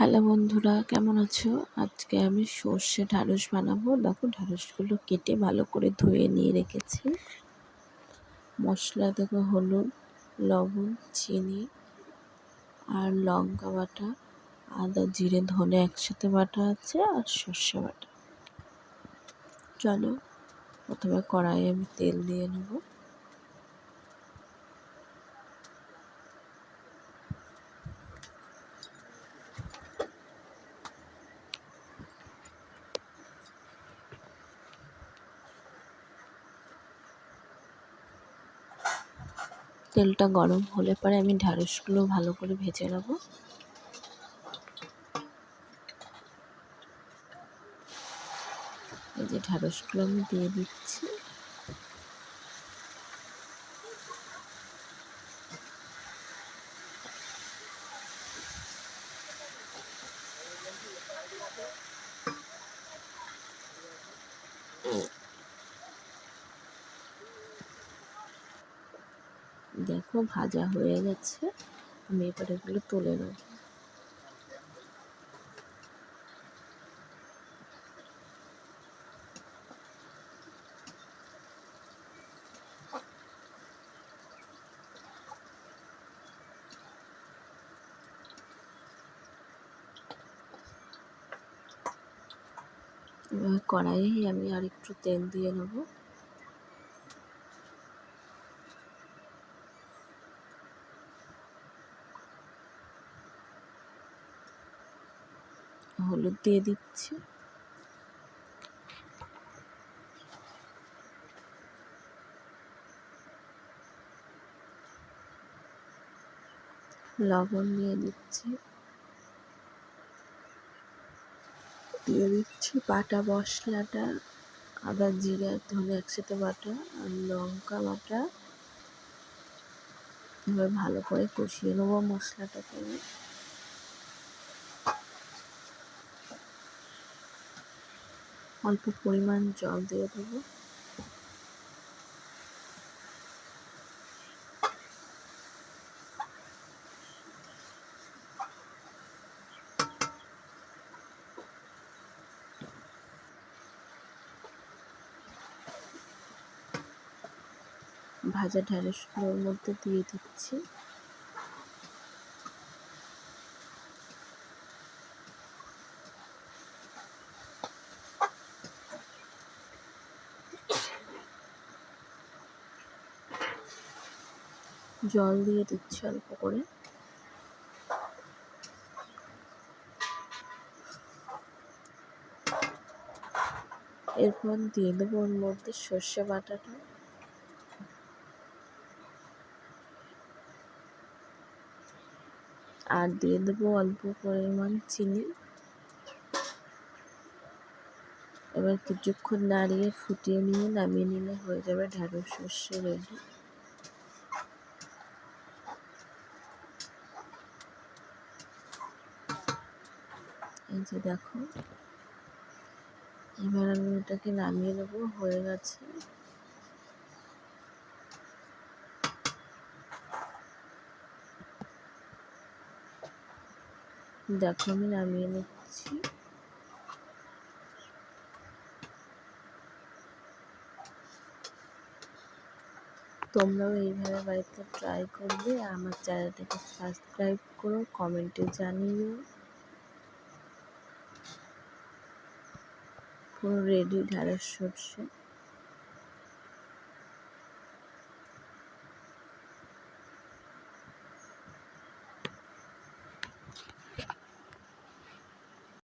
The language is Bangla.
হ্যালো বন্ধুরা, কেমন আছো? আজকে আমি সর্ষে ঢ্যাঁড়স বানাবো। দেখো, ঢ্যাঁড়সগুলো কেটে ভালো করে ধুয়ে নিয়ে রেখেছি। মশলা দেখো, হলুদ, লবণ, চিনি আর লঙ্কা বাটা, আদা, জিরে, ধনে একসাথে বাটা আছে আর সর্ষে বাটা। চলো প্রথমে কড়াইয়ে আমি তেল দিয়ে নেবো। তেলটা গরম হলে পরে আমি ঢ্যাঁড়সগুলো ভালো করে ভেজে নেবো। এই যে ঢ্যাঁড়সগুলো আমি দিয়ে দিচ্ছি। দেখো ভাজা হয়ে গেছে, আমি এবার এগুলো তুলে নেব। এবার কড়াইয়ে আমি আর একটু তেল দিয়ে নেব। হলুদ দিয়ে দিচ্ছি, লবণ দিয়ে দিচ্ছি, দিয়ে দিচ্ছি বাটা মশলাটা, আদা, জিরে, ধনে একসাথে বাটা আর লঙ্কা বাটা। এবার ভালো করে কষিয়ে নেবো মশলাটাকে। অল্প পরিমাণ জল দিয়ে দেবো। ভাজা ঢ্যাঁড়সগুলোর মধ্যে দিয়ে দিচ্ছি। জল দিয়ে দিচ্ছি অল্প করে। এরপর দিয়ে দেবো ওর মধ্যে সর্ষে বাটাটা, আর দিয়ে দেবো অল্প পরিমাণ চিনি। এবার কিছুক্ষণ নাড়িয়ে ফুটিয়ে নিয়ে নামিয়ে নিলে হয়ে যাবে ঢ্যাঁড়স সর্ষে রেডি। এই যে দেখো, এবার আমি ওটাকে নামিয়ে নেবো, হয়ে গেছে। দেখো আমি নামিয়ে নিচ্ছি। তোমরাও এইভাবে বাড়িতে ট্রাই করবে। আমার চ্যানেলটাকে সাবস্ক্রাইব করো, কমেন্টে জানিও। পুরো রেডি ঢ্যাঁড়স সর্ষে।